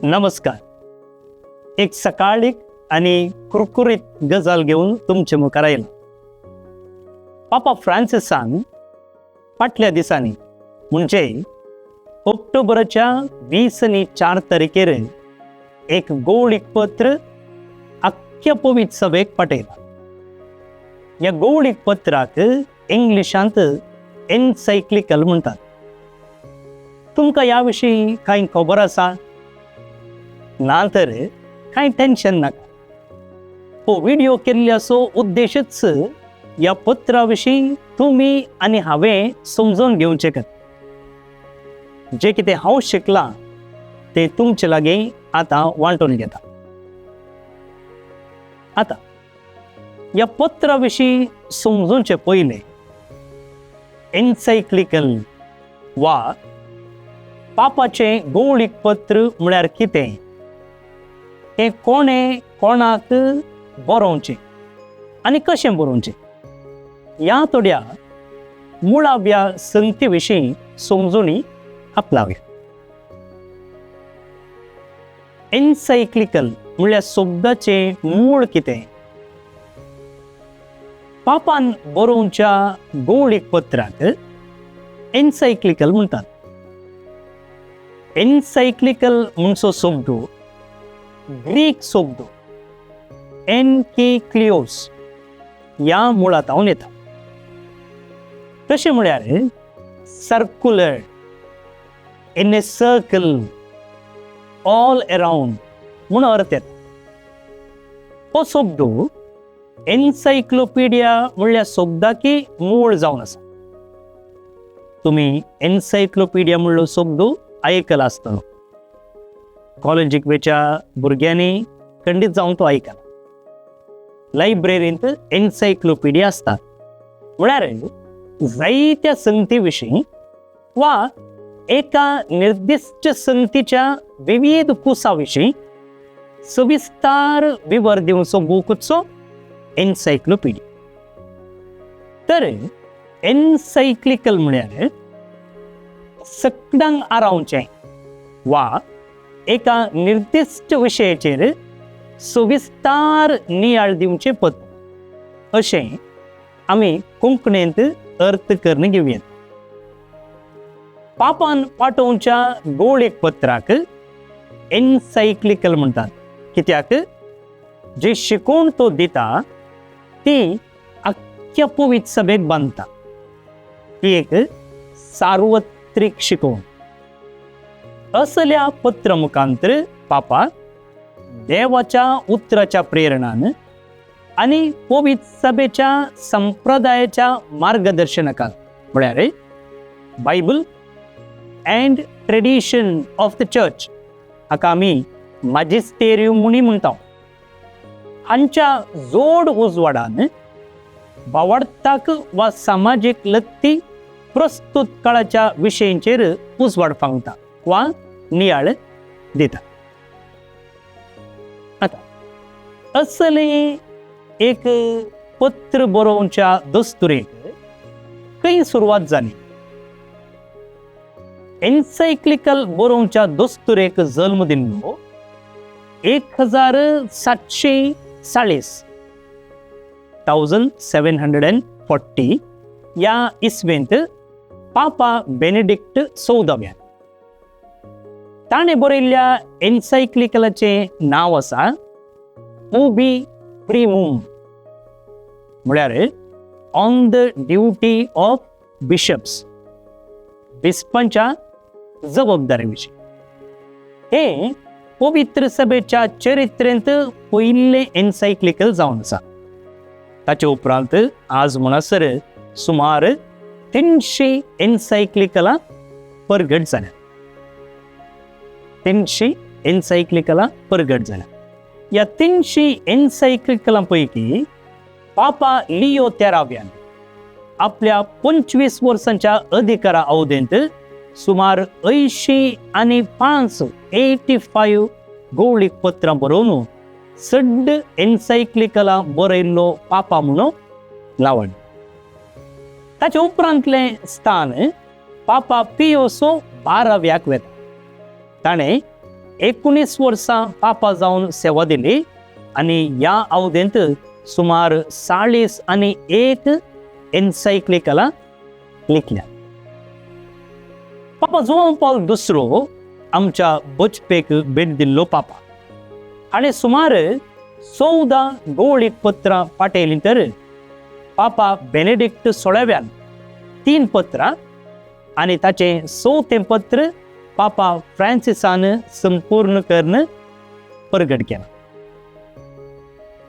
नमस्कार. एक सकाळीक आणि कुरकुरीत गजाल घेऊन तुमचे मुखार आयला. पापा फ्रांसिसान फाटल्या दिसांनी म्हणजे ऑक्टोबरच्या 20 आणि 4 तारखेर एक गौळीक पत्र अख्ख्या पवित्र सभेक पाठयला. या गौळीक पत्राक इंग्लिशांत एन्सायक्लिकल म्हणतात. तुमकां ह्या विशीं कांय खबर आसा? ना तर कांय टेन्शन नाका. हो व्हिडिओ केल्ल्याचो उद्देशच या पत्रा विशीं तुमी आनी हांवें समजून घेवचें कर. जे कितें हांव शिकलां ते तुमचे लागीं आतां वांटून घेता. आतां या पत्रा विशीं समजूचे पयलें एन्सायक्लिकल वा पापाचें गौळीक पत्र म्हळ्यार कितें हें कोणें कोणाक बरोवचें आनी कशें बरोवचें ह्या थोड्या मुळाव्या संगती विशीं समजुनी आपणावया. एन्सायक्लिकल म्हळ्यार शब्दाचें मूळ कितें? पापान बरोवच्या गौळीक पत्राक एन्सायक्लिकल म्हणटात. एन्सायक्लिकल म्हणचो शब्द ग्रीक शब्द एनकेक्लिओस या मुळांतल्यान येता. तशें म्हळ्यार circular, in a circle, all around म्हूण अर्थ येता. हो शब्द एन्सायक्लोपिडिया म्हणल्या शब्दाकी मूळ जावन आसा. तुमी एन्सायक्लोपिडिया म्हणलो शब्द आयकला आसतलो. कॉलेजीक वेच्या भुरग्यांनी खंडीत जावन तो आयकला. लायब्ररींत एन्सायक्लोपिडिया आसता. म्हळ्यार जायत्या संगती विशीं वा एका निर्दिश्ट संगतीच्या विविध कुसा विशीं सविस्तार विवर दिवचो बुकचो एन्सायक्लोपिडिया. तर एन्सायक्लिकल म्हळ्यार सगळ्यांक आरावचें वा एका निर्दिश्ट विशयाचेर सविस्तार नियाळ दिवचें पत्र अशें आमी कोंकणींत अर्थ करून घेवया. पापान पाठोवच्या गौळीक पत्राक एन्सायक्लिकल म्हणटात. कित्याक जी शिकवण तो दिता ती अख्ख्या पवित्र सभेक बांदता. ती एक सार्वत्रिक शिकवण. असल्या पत्र मुखांतर पापा देवाच्या उतराच्या प्रेरणान आणि पवित्र सभेच्या संप्रदायाच्या मार्गदर्शनाखाल म्हळ्यार Bible and tradition of the church हाका आमी मॅजिस्टेरियम म्हणटा. हांच्या जोड उजवाडान भावार्थाक वा सामाजीक लत्ती प्रस्तुत काळाच्या विशयांचेर उजवाड फांगता वा नियाळ दिता. आता असले एक पत्र बरोवच्या दस्तुरेक खंय सुरवात जाली? एन्सायक्लिकल बरोवच्या दस्तुरेक जल्म दिल्लो 1740 या इस्वेंत पापा बेनेडिक्ट 14व्यान. ताणे बरयल्ल्या एन्सायक्लिकलाचें नांव आसा उबी प्रिमूम म्हळ्यार on the duty of bishops, बिस्पांच्या जबाबदारी विशीं. हे पवित्र सभेच्या चरित्रेंत पयले एन्सायक्लिकल जावन आसा. ताचे उपरांत आज म्हणसर सुमार 300 एन्सायक्लिकलां परगट जाल्या. 300 एन्सायक्लिकलां परगट जाल्या. या 300 एन्सायक्लिकलां पैकी पापा लिओ 13व्यान आपल्या 25 वर्सांच्या अधिकारा अवधेंत सुमार 85 गौळीक पत्रां बरोवन सड्ड एन्सायक्लिकलां बरयल्लो पापा म्हणून लावण. ताचे उपरांतले स्थान पापा पियोसो 12व्याक वेता. ताणें 19 वर्सां पापा जावन सेवा दिली आणि ह्या अवधेंत सुमार 41 एन्सायक्लिकला लिखल्या. पापा जुआंव पॉल दुसरो आमच्या बचपेक भेट दिल्लो पापा. हाणें सुमार 14 गोळीक पत्रां पाठयलीं तर पापा बेनेडिक्ट 16व्यान 3 पत्रां आणि ताचें 6वें पत्र पापा फ्रांसिसान संपूर्ण करून प्रगट केलां.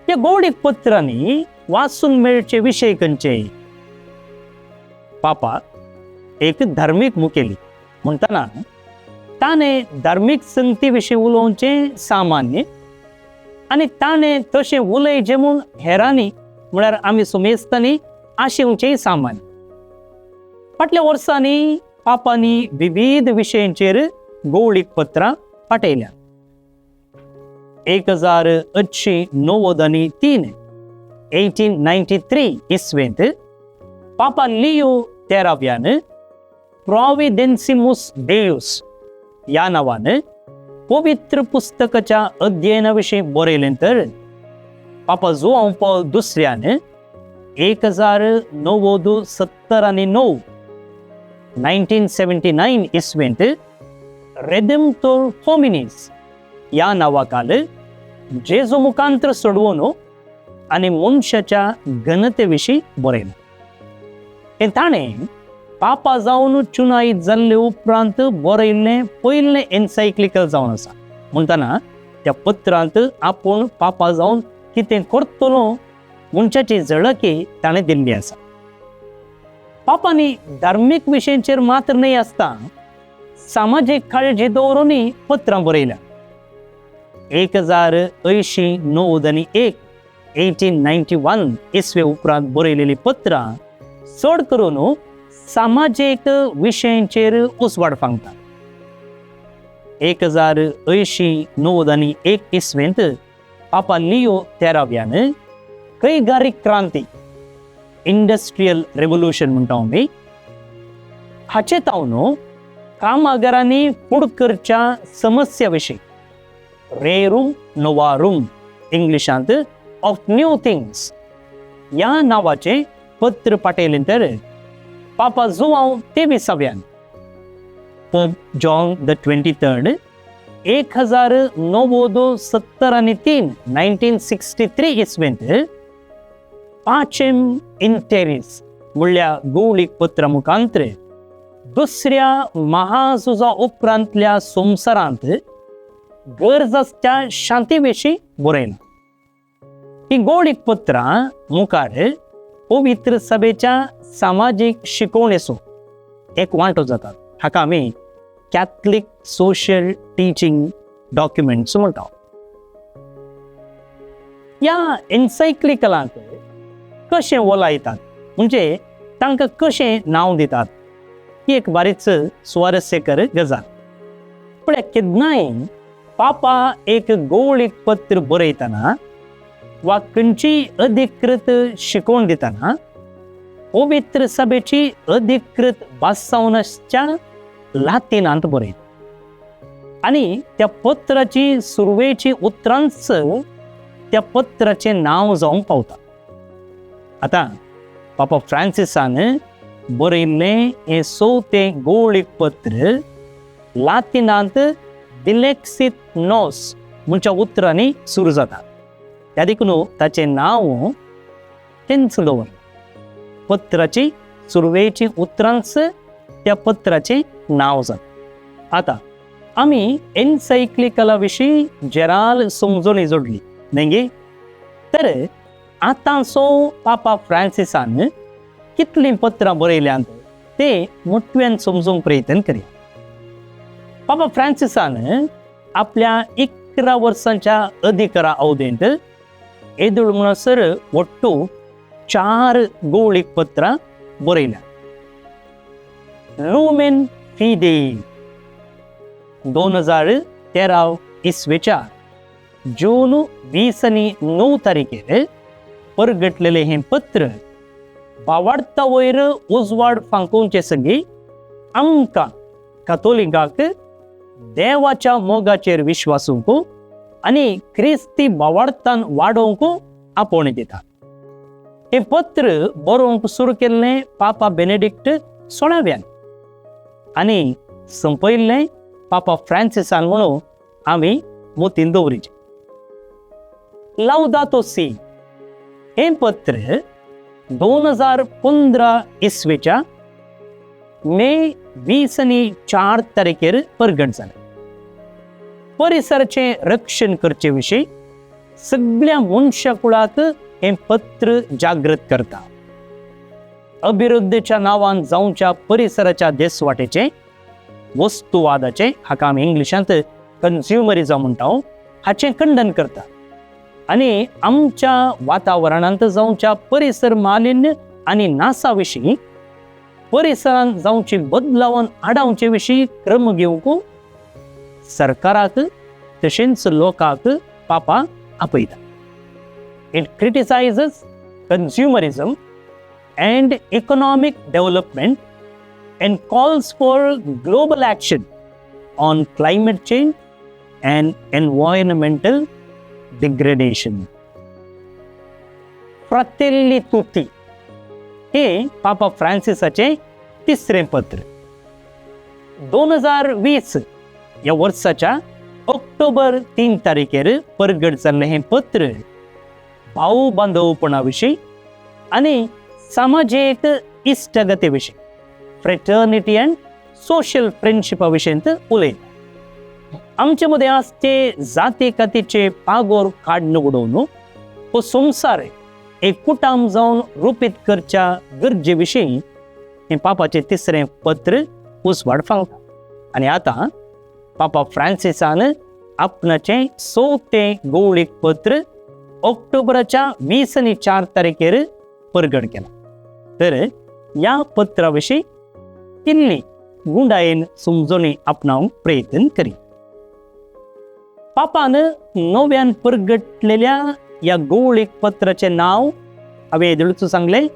ह्या गोळीक पत्रांनी वाचून मेळचे विशय खंयचे? पापा एक धार्मीक मुखेली म्हणटना ताणें धार्मीक संगती विशीं उलोवचें सामान्य आनी ताणें तशें उलयचें म्हूण हेरांनी म्हळ्यार आमी सुमेस्तांनी आशेवचेंय सामान्य. फाटल्या वर्सांनी पापांनी विविध विशयांचेर गोळीक पत्रां पाठयल्या. 1893 1893 इसवेंत पापा लियो 13व्यान प्रॉव्हिडेन्सिमुस देऊस ह्या नांवान पवित्र पुस्तकाच्या अध्ययनाविशीं बरयलें तर पापा जुआंव पॉल दुसऱ्यान 1979 1979 इसवेंत रेडेम्प्टर होमिनिस ह्या नांवाखाल जेजू मुखांतर सोडवणूक आनी मनशाच्या घनतेविशीं बरयलें. हें ताणें पापा जावन चुनायत जाल्ले उपरांत बरयल्लें पयलें एन्सायक्लिकल जावन आसा. म्हणटना त्या पत्रांत आपूण पापा जावन कितें करतलो मनशाची झळकी ताणें दिल्ली आसा. पापांनी धार्मीक विशयांचेर मात्र न्हय आसता सामाजीक काळजी दवरूनय पत्रां बरयल्या. 1981 1891 इसवे उपरांत बरयलेलीं पत्रां चड करून सामाजीक विशयांचेर उसवाड सांगता. 1981 इसवेंत पापा लियो 13व्यान कैगारीक क्रांती इंडस्ट्रियल रेव्होल्यूशन म्हणटा आमी हाचे तावन कामगारांनी कुडकरच्या समस्या विशीं रेरूम नोवारूम इंग्लिशांत ऑफ न्यू थिंग्स ह्या नांवाचें पत्र पाठयलें तर पापा जुआंव 23व्यान पोप जॉन द 23rd 1973 1963 इसवेंत पाचेम इंटेरिस म्हणल्या गोळीक पत्रा मुखांतर दुसऱ्या महाझुजा उपरांतल्या संवसारांत गरजाच्या शांती विशीं बरयलां. ही गोळीक पत्रां मुखार पवित्र सभेच्या सामाजीक शिकवणेचो एक वांटो जातात. हाका आमी कॅथलीक सोशल टिचींग डॉक्युमेंट्स म्हणटा. ह्या एन्सायक्लिकलांक कशें वलायतात म्हणजे तांकां कशें नांव दितात ही एक बारीच स्वारस्यकर गजाल. पूण केन्नाय पापा एक गोळीक पत्र बरयतना वा खंयची अधिकृत शिकवण दितना पवित्र सभेची अधिकृत भास जावन आसच्या लातीनांत बरयता आनी त्या पत्राची सुरवेची उतरांच त्या पत्राचें नांव जावंक पावता. आतां पापा फ्रांसिसान बरयल्लें हें 6वें गोळीक पत्र लातीनांत दिलेक्सित नॉस म्हणच्या उतरांनी सुरू जाता. त्या देखून ताचें नांव तेंच दवरलें. पत्राची सुरवेची उतरांच त्या पत्राचें नांव जाता. आतां आमी एन्सायक्लिकला विशीं जेराल समजोणी जोडली न्ही तर आतांचो पापा फ्रांसिसान कितलीं पत्रां बरयल्यांत ते मुठव्यान समजूंक प्रयत्न करया. पापा फ्रांसिसान आपल्या 11 वर्सांच्या अधिकारा अवधेंत येदूळ म्हणसर वट्टू 4 गोळीक पत्रां बरयल्या. लुमेन फिडेई 2013 इसवेच्या जून 29 तारखेर परगटलेलें हें पत्र भावार्था वयर उजवाड फांकोवचे सगळी आमकां कातोलिकांक देवाच्या मोगाचेर विश्वासूंक आनी क्रिस्ती भावार्थान वाडोवंक आपोवणें दिता. हें पत्र बरोवंक सुरू केल्लें पापा बेनेडिक्ट 16व्यान आनी संपयल्लें पापा फ्रांसिसान म्हणून आमी मोतीन दवरिचें. लाउदातो सी हें पत्र 2015 इसवेच्या मे 24 तारखेर प्रगट जालें. परिसराचें रक्षण करचे विशीं सगळ्या मनशाकुळाक हें पत्र जागृत करता. अभिवृद्धीच्या नांवान जावच्या परिसराच्या देसवाटेचे वस्तुवादाचे, हाका आमी इंग्लिशांत कन्झ्युमरिझम म्हणटा, हाचें खंडन करता आनी आमच्या वातावरणांत जावच्या परिसर मालिन्य आनी नासा विशीं, परिसरांत जावची बदलावन आडावचे विशीं क्रम घेवंक सरकाराक तशेंच लोकांक पापा आपयता. It criticises consumerism and economic development and calls for global action on climate change and environmental degradation. Fratelli Tutti हे पापा फ्रांसिसाचे तिसरे पत्र. 2020 या वर्साच्या ऑक्टोबर 3 तारखेर प्रगट जाल्लें हें पत्र भाऊ बांधवपणा विशीं आनी सामाजिक इश्टगते विशीं, फ्रेटर्निटी अँड सोशल फ्रेंडशिपा विशीं उलयता. आमचे मदें आसचे जाती कातीचे पागोर काडून उडोवन हो संवसार एक कुटाम जावन रुपीत करच्या गरजे विशीं हें पापाचें तिसरें पत्र उसवाड सांगता. आनी आतां पापा फ्रांसिसान आपणाचें 6वें गवळीक पत्र ऑक्टोबराच्या 20 आनी 4 तारखेर प्रगट केला. तर ह्या पत्रा विशीं इल्ली गुंडायेन समजोनी आपणावंक प्रयत्न करी. पापान नव्यान प्रगटलेल्या ह्या गवळीक पत्राचें नांव हांवें येदळूच सांगलें,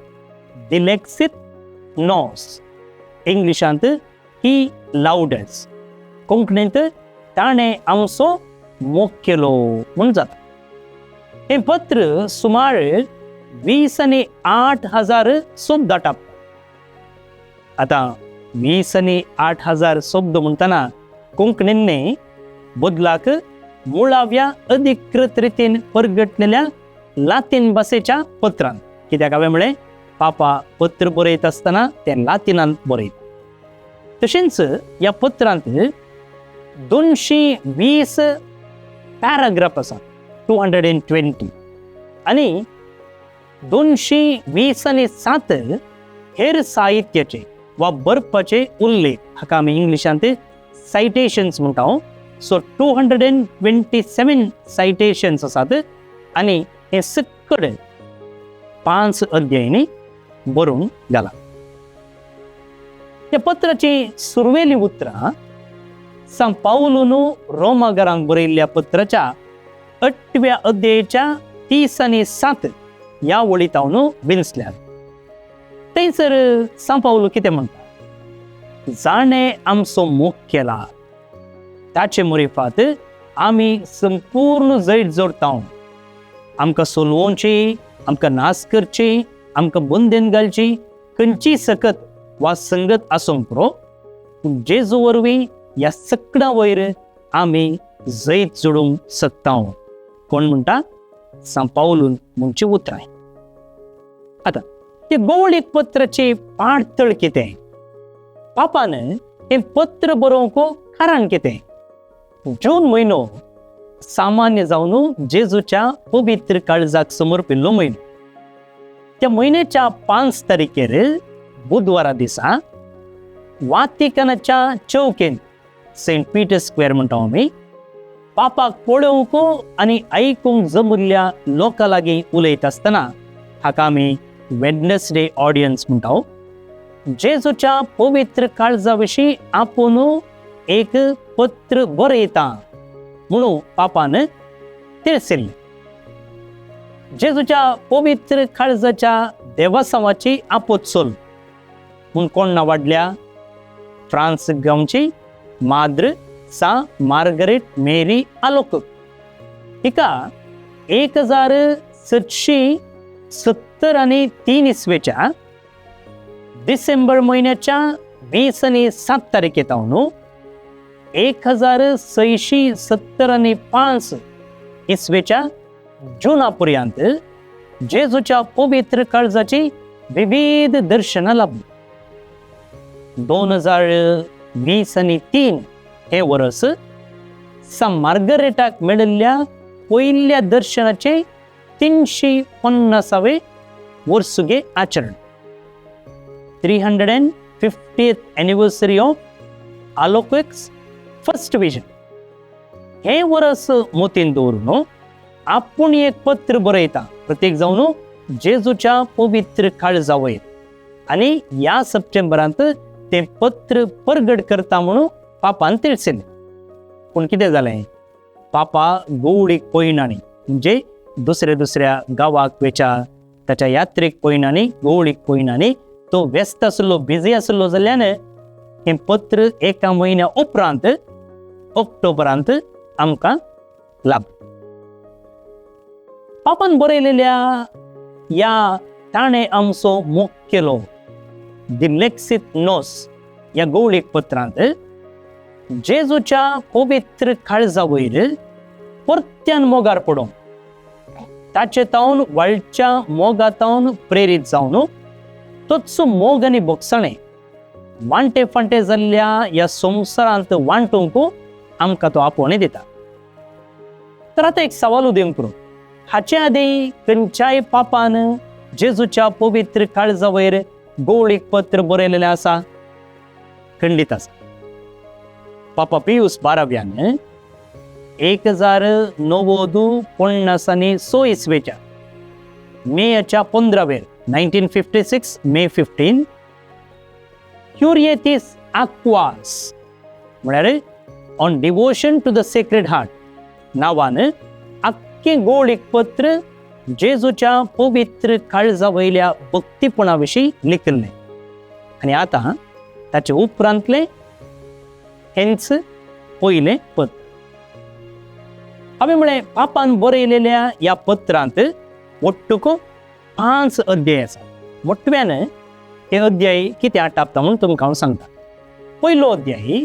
दिलेक्सित नॉस. इंग्लिशांत ही लावडस, कोंकणींत ताणें आमचो मोग केलो म्हूण जाता. हें पत्र सुमार 20,08,000 शब्द टापता. आतां 20,08,000 शब्द म्हणटना कोंकणींनी बदलाक मुळाव्या अधिकृत रितीन प्रगटलेल्या लातीन भाशेच्या पत्रांत, कित्याक हांवें म्हळें पापा पत्र बरयता आसतना तें लातिनांत बरयता. तशेंच ह्या पत्रांत 220 पॅराग्राफ आसा, 220, आनी 227 हेर साहित्याचे वा बरपाचे उल्लेख, हाका आमी इंग्लिशांत सायटेशन्स म्हणटा. सो 227 सायटेशन्स आसात आनी हे सक्कड 5 अध्यायांनी बरोवन घाला. ह्या पत्राची सुरवेली उतरां सान पावलोन रोमागरांक बरयल्ल्या पत्राच्या 8व्या अध्यायाच्या 30 आनी 7 ह्या वळींत हांव विंचल्यात. थंयसर सान पावलो कितें म्हणटा, जाणें आमचो मोग केला, ताचे मोरिफात आमी संपूर्ण जैत जोडटा. आमकां सोलवोवची, आमकां नाश करची, आमकां बंदेन घालची खंयची सकत वा संगत आसूंक पुरो, पूण जेजू वरवीं ह्या सगळ्या वयर आमी जैत जोडूंक शकता. कोण म्हणटा? सान पावलो म्हणची उतरां. आतां ते गवळीक पत्राची पाडतळ कितें? पापान हें पत्र बरोवंक कारण कितें? जून म्हयनो सामान्य जावन जेजूच्या पवित्र काळजाक समर्पिल्लो म्हयनो. त्या म्हयन्याच्या 5 तारखेर बुधवारा दिसा वातिकनाच्या चौकेन, सेंट पीटर स्क्वेअर म्हणटा आमी, पापाक पळोवंक आनी आयकूंक जमल्ल्या लोकां लागीं उलयता आसतना, हाका आमी वेडनेसडे ऑडियन्स म्हणटा, जेजूच्या पवित्र काळजा विशीं आपूण एक पत्र बरयता म्हणून पापान तिळसिल्लें. जेजूच्या पवित्र काळजाच्या देवासावाची आपोत्सोल म्हूण कोण नावाडल्या? फ्रांस गांवची माद्र सा मार्गरेट मेरी आलोकक हिका 1770 आणि 3 इसवेच्या डिसेंबर महिन्याच्या 20 आणि 7 तारखेतावन 1670 आणि 5 इसवेच्या जूनापर्यंत जेजूच्या पवित्र काळजाची विविध दर्शनं लाभली. 2020 आणि 3 हे वर्ष सा मार्गरेटाक मेळिल्ल्या पहिल्या दर्शनाचे 350वे वर्सुगे आचरण. 350th anniversary of आलोकक्स फर्स्ट विजन. हे वर्स मोतीन दवरून आपण एक पत्र बरयता प्रत्येक जावन जेजूच्या पवित्र काळजा वयर आणि या सप्टेंबरांत ते पत्र परगट करता म्हणून पापान तिळसिल्लें. पूण कितें जालें, पापा गवळीक पळयनानी म्हणजे दुसऱ्या गावाक वेचा ताच्या यात्रेक पळयनानी गवळीक पळयनानी तो व्यस्त आसलो बिजी आसलो जाल्यान हें पत्र एका म्हयन्या उपरांत ऑक्टोबरांत आमकां लाभलें. पापान बरयलेल्या या ताणें आमचो मोग केलो दी लेक्सित नोस या गवळीक पत्रांत जेजूच्या पवित्र काळजा वयर परत्यान मोगार पडोवन ताचे तावन वाळच्या मोगातावन प्रेरीत जावन तोच मोग आनी बोगसणें वांटे फांटे जाल्ल्या ह्या संवसारांत वांटूंक आमकां तो आपोवणें दिता. तर आतां एक सवाल उदेंक करूं, हाचे आदीं खंयच्याय पापान जेजूच्या पवित्र काळजा वयर गवळीक पत्र बरयलेलें आसा? खंडीत आसा. पापा पियूस 12व्यान 1956 इसवेच्या मेच्या 15 1956 मे 15 क्युरिएटिस आक्वास म्हळ्यार on devotion to the sacred heart नांवान आख्खें गवळीक पत्र जेजूच्या पवित्र काळजा वयल्या भक्तीपणा विशीं लिखिल्लें. आनी आतां ताचे उपरांतलें हेंच पयलें पत्र. हांवें म्हळें पापान बरयलेल्या ह्या पत्रांत मोट्टूक 5 अध्याय आसा. मोठव्यान हे अध्याय कितें आटापता म्हणून तुमकां हांव सांगता. पयलो अध्याय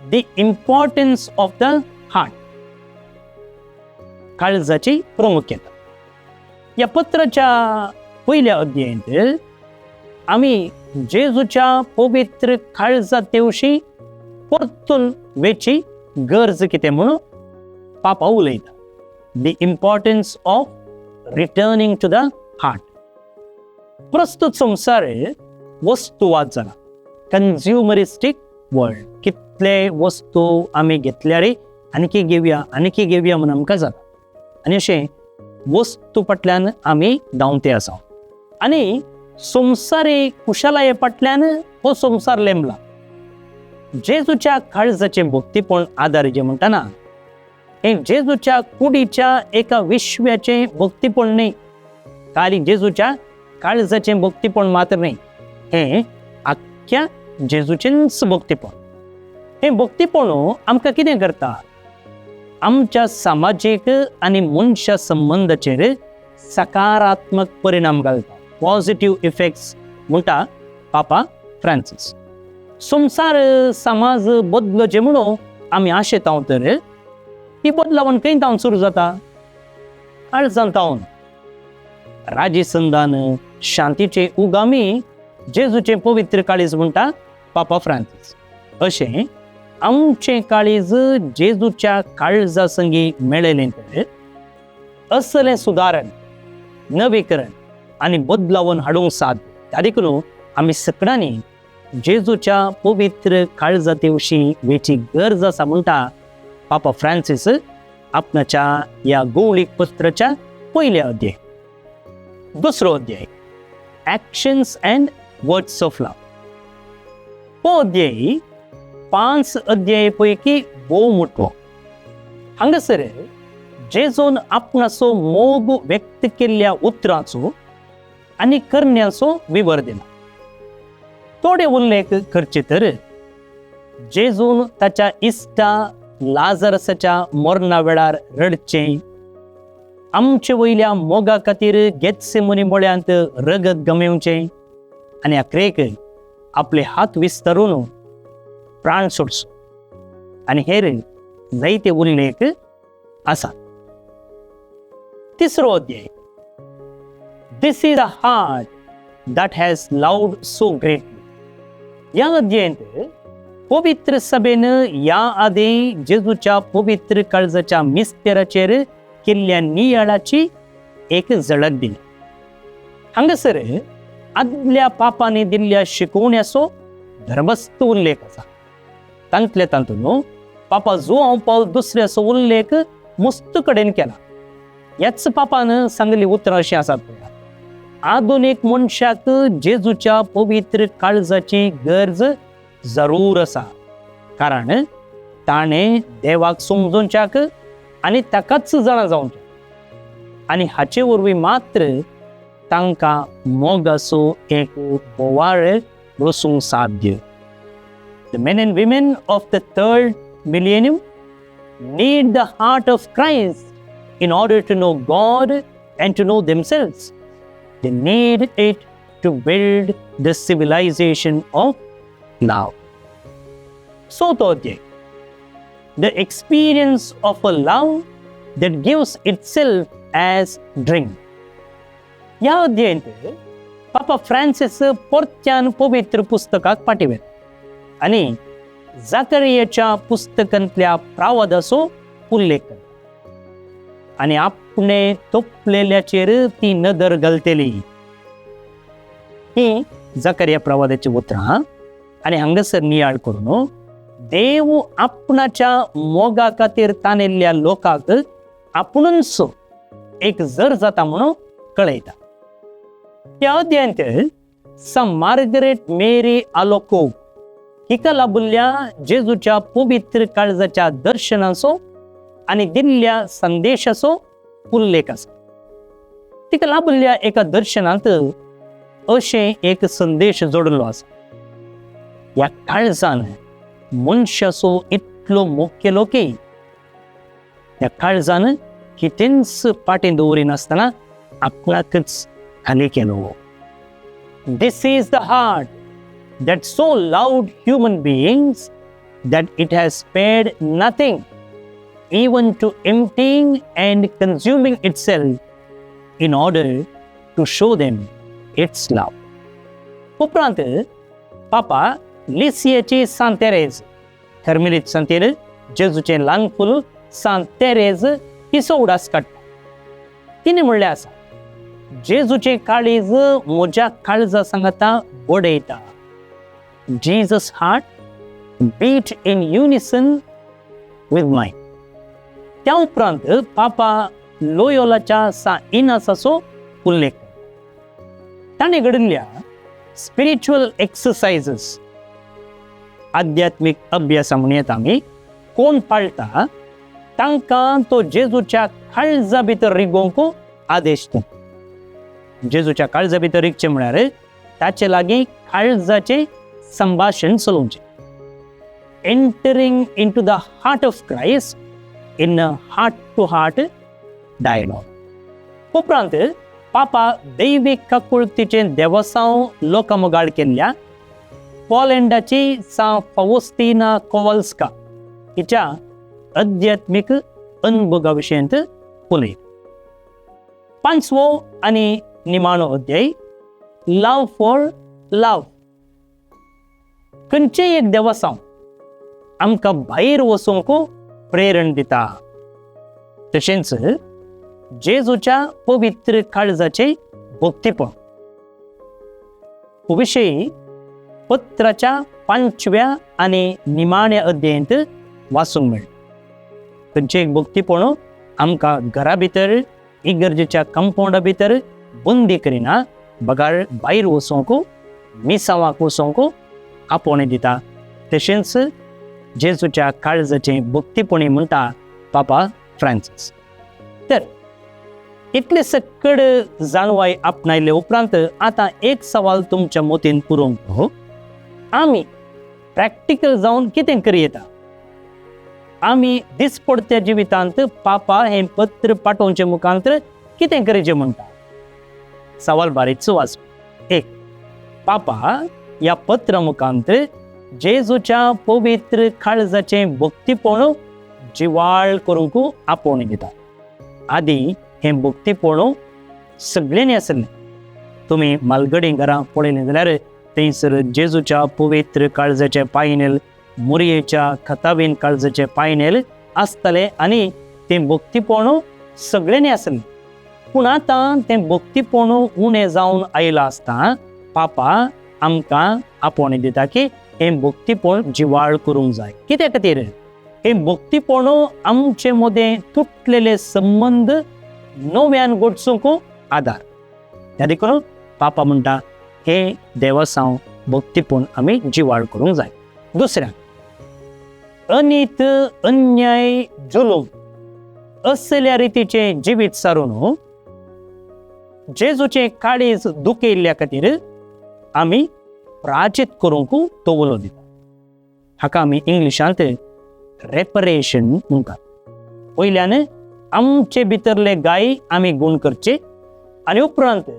दी इम्पॉर्टन्स ऑफ द हार्ट, काळजाची प्रामुख्यता. या पत्राच्या पयल्या अध्यायांत आमी जेजूच्या पवित्र काळजा तेवशी परतून वेची गरज कितें म्हणून पापा उलयता. The importance of returning to the heart. प्रस्तुत संवसार वस्तुवाद जाला, कन्झ्युमरिस्टीक वर्ल्ड. कितले वस्तू आमी घेतल्यार आनीकी घेवया म्हणून आमकां जाता आनी अशें वस्तू फाटल्यान आमी धांवते आसा. आनी संवसारी कुशलाये फाटल्यान हो संवसार लेंबला. जेजूच्या काळजाचें भक्तीपण आदार जें म्हणटाना हें जेजूच्या कुडीच्या एका विश्व्याचें भक्तीपण न्ही, खाली जेजूच्या काळजाचें भक्तीपण मात्र न्ही, हें आख्ख्या जेजूचेंच भक्तीपण. हें भक्तीपण आमकां कितें करता? आमच्या सामाजीक आनी मनशा संबंदाचेर सकारात्मक परिणाम घालता. पॉझिटिव्ह इफेक्ट्स म्हणटा पापा फ्रांसीस. संवसार समाज बदलचे म्हणून आमी आशेताव तर ती बदलावण खंय तावन सुरू जाता? काळजांत तावन. राजसंधान शांतीचे उगामी जेजूचे पवित्र काळीज म्हणटा पापा फ्रांसीस. अशें आमचें काळीज जेजूच्या काळजा संगी मेळयलें तर असलें सुदारण, नवीकरण आनी बदलावण हाडूंक साद. त्या देखून आमी सगळ्यांनी जेजूच्या पवित्र काळजा तेवशी वेची गरज आसा म्हणटा पापा फ्रांसीस आपणाच्या ह्या गवळीक पत्राच्या पयल्या अध्याय. दुसरो अध्याय ॲक्शन्स अँड वर्ड्स ऑफ लव. हो अध्याय 5 अध्याय पैकी भोव मोठो. हांगासर जेजून आपणाचो मोग व्यक्त केल्ल्या उतरांचो आनी करण्याचो विवर दिला. थोडे उल्लेख करचे तर जेजून ताच्या इश्टा लाजरसाच्या मरणा वेळार रडचें, आमचे वयल्या मोगा खातीर गेत्सेमनी मळ्यांत रगत गमेवचें आनी अखेरेक आपले हात विस्तरून प्राण सोडचो आनी हेर जायते उल्लेख आसा. तिसरो अध्याय. This is the heart that has loved so greatly. या अध्यायात पवित्र सभेन या आधी जेजूच्या पवित्र काळजाच्या मिस्तेराचेर केल्ल्या नियाळाची एक झलक दिली. हांगासर आदल्या पापांनी दिल्ल्या शिकवण्याचो धर्मस्थ उल्लेख आसा. तांतल्या तांतून पापा जुआंव पावल दुसऱ्याचो उल्लेख मस्त कडेन केला. याच पापान सांगली उतरां अशीं आसात. आधुनिक मनशाक जेजूच्या पवित्र काळजाची गरज जरूर आसा, कारण ताणें देवाक समजोवच्याक आनी ताकाच जाणा जावचें आनी हाचे वरवीं मात्र तांकां मोगाचो एक बोवाळ वसूंक साध्य. The men and women of the third millennium need the heart of Christ in order to know God and to know themselves. They need it to build the civilization of love. So the experience of a love that gives itself as drink. या अध्यायात पापा Francis परत्यान पवित्र पुस्तकाक पाठिवेत आनी जाकरियाच्या पुस्तकांतल्या प्रावादाचो उल्लेख करता आनी आपणे तोपलेल्याचेर ती नदर घालतली. ही जाकरिया प्रवादाची उतरां आनी हांगासर नियाळ करून देव आपणाच्या मोगा खातीर ताणेल्ल्या लोकांक आपुणूच एक जर जाता म्हणून कळयता. ह्या अध्यायात मार्गरेट मेरी आलोको हिका लाभुल्ल्या जेजूच्या पवित्र काळजाच्या दर्शनाचो आनी दिल्ल्या संदेशाचो उल्लेख आसा. तिका लाभुल्ल्या एका दर्शनांत अशें एक संदेश जोडलो आसा. ह्या काळजान मनशाचो इतलो मोग केलो की ह्या काळजान कितेंच पाटी दवरिनासतना आपणाकच खाली केलो. This is the heart that so loved human beings that it has spared nothing, even to emptying and consuming itself in order to show them its love. उपरांत पापा लिसियाची सांत तेरेज, कर्मेलीत संतेर जेजूचे ल्हान फूल सांत तेरेज हिचो उडास काडटा. तिणें म्हणलें आसा, जेजूचे काळीज म्हज्या काळजा सांगता बडयता. Jesus' heart beat in unison with mine. त्या उपरांत पापा लोयोलाच्या सान इनासाचो उल्लेख. ताणें घडिल्ल्या स्पिरिच्युअल एक्सरसाइजेस, आध्यात्मिक अभ्यासा म्हणयात आमी, कोण पाळटा तांकां तो जेजूच्या काळजा भितर रिगोवंक आदेश दिता. जेजूच्या काळजा भितर रिगचें म्हळ्यार ताचे लागीं काळजाचें संभाषण चलोवचें. Entering into the heart of Christ in a heart to heart dialogue. उपरांत पापा दैवीक काकुळतीचें देवसांव लोकमगाळ केल्ल्या पोलंडाची सा फावोस्तिना कोवल्स्का हिच्या आध्यात्मिक अनुभवा विशयंत उलयत. पांचवो आनी निमाणो अध्याय, लव फॉर लव. खंयचेय एक देवसांव आमकां भायर वचूंक प्रेरण दिता. तशेंच जेजूच्या पवित्र काळजाचे भक्तीपण हो विशयी पत्राच्या 5व्या आनी निमाण्या अध्यायांत वाचूंक मेळटा. खंयचें एक भक्तीपण आमकां घरा भितर इगर्जेच्या कंपाउंडा भितर बंदी करिना, बगार भायर वचूंक, मिसावाक वचूंक आपोवणें दिता. तशेंच जेजूच्या काळजाचें भक्तीपणी म्हणटा पापा फ्रान्सिस. तर इतले सकड जाणवाय आपणायले उपरांत आतां एक सवाल तुमच्या मतीन उरोवंक, आमी प्रॅक्टिकल जावन कितें करी येता? आमी दिसपडत्या जिवितांत पापा हें पत्र पाठोवचे मुखांतर कितें करचें म्हणटा. सवाल बारीकसो वाच. एक, पापा ह्या पत्रा मुखांतर जेजूच्या पवित्र काळजाचें भक्तीपण जिवाळ करूंक आपोवणी दिता. आदी हें भक्तीपण सगळ्यांनी आसलें. तुमी मालगडी घरां पळयलें जाल्यार थंयसर जेजूच्या पवित्र काळजाचे पायनेल, मुरयेच्या खताबीन काळजाचे पायनेल आसताले आनी तें भक्तीपण सगळ्यांनी आसलें. पूण आतां तें भक्तीपण उणें जावन आयलां आसता पापा आमकां आपोवणी दिता की हें भक्तीपण जिवाळ करूंक जाय. कित्या खातीर? हें भक्तीपण आमचे मदें तुटलेले संबंध नव्यान घडसूंक आदार. ह्या देखून पापा म्हणटा हे देवासांव भक्तीपण आमी जिवाळ करूंक जाय. दुसऱ्याक, अनित, अन्याय, जुलूम असल्या रितीचे जिवीत सारून जेजूचें काळीज दुखयल्ल्या खातीर आमी प्राचित करूंक तोवलो दिता. हाका आमी इंग्लिशांत रेपरेशन म्हणटात. पयल्यान आमचे भितरले गाय आमी गूण करचे आनी उपरांत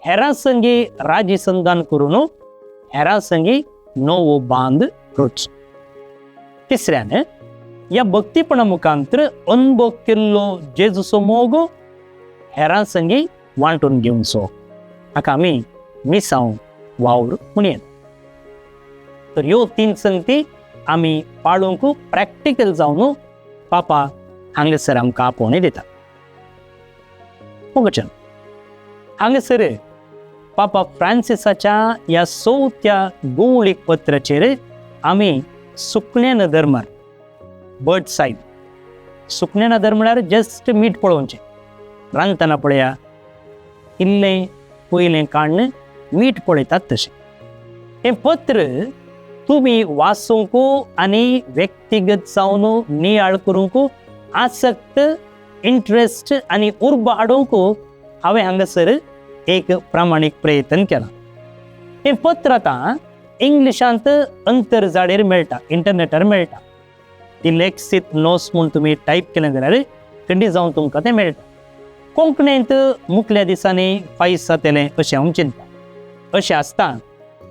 हेरां संगी राजी संधान करून हेरां संगी नवो बांद रचचो. तिसऱ्यान ह्या भक्तीपणा मुखांतर अनुभव केल्लो जेजूचो मोग हेरां संगी वांटून घेवचो. हाका आमी मिसांव वावर म्हणयेत. तर ह्यो 3 संगती आमी पाळूंक प्रॅक्टिकल जावन पापा हांगासर आमकां आपोवणी दिता. वचन हांगासर पापा फ्रांसिसाच्या ह्या 4थ्या गुवळीक पत्राचेर आमी सुकण्यान धर्मार, बर्ड सायड, सुकण्यान धर्मार जस्ट मीठ पळोवचें. रांदतना पळया, इल्लें पयलें काण्ण मीठ पळयतात तशें. हें पत्र तुमी वाचूंक आनी व्यक्तिगत जावन नियाळ करूंक आसक्त, इंट्रस्ट आनी उर्बा हाडूंक हांवें हांगासर एक प्रामाणीक प्रयत्न केला. हें पत्र आतां इंग्लिशांत अंतरजाडेर मेळटा, इंटरनेटार मेळटा. ती लेक्सीत नोस म्हूण तुमी टायप केलें जाल्यार खंडी जावन तुमकां तें मेळटा. कोंकणींत मुखल्या दिसांनी फायज जातलें अशें हांव चिंतता. अशें आसता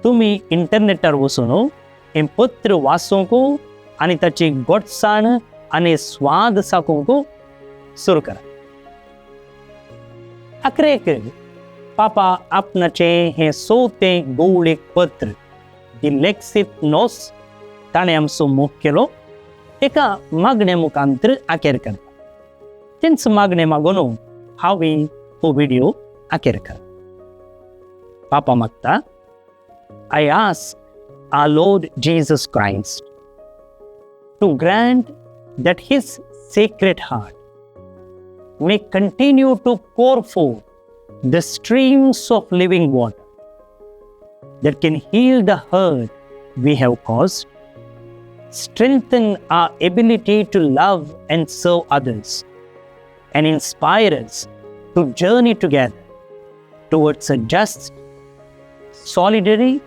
तुमी इंटरनेटार वचून हें पत्र वाचूंक आनी ताची गोडसाण आनी स्वाद साकूंक सुरू करा. आखरेक पापा आपणाचें हें 4थें गुवळीक पत्र दी लेक्सीत नोस ताणें आमचो मोग केलो एका मागणे मुखांतर आखेर करता. तेंच मागणें मागून हांवें हो व्हिडिओ आखेर केला. पापा मागता, I ask our Lord Jesus Christ to grant that his sacred heart may continue to pour forth the streams of living water that can heal the hurt we have caused, strengthen our ability to love and serve others, and inspire us to journey together towards a just, solidary,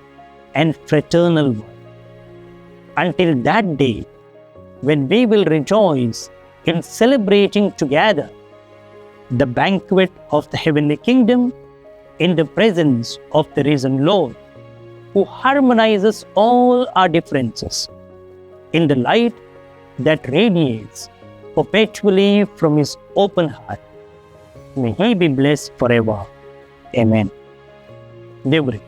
and fraternal world. Until that day, when we will rejoice in celebrating together the banquet of the heavenly kingdom in the presence of the risen Lord, who harmonizes all our differences in the light that radiates perpetually from his open heart. May he be blessed forever. Amen. Dev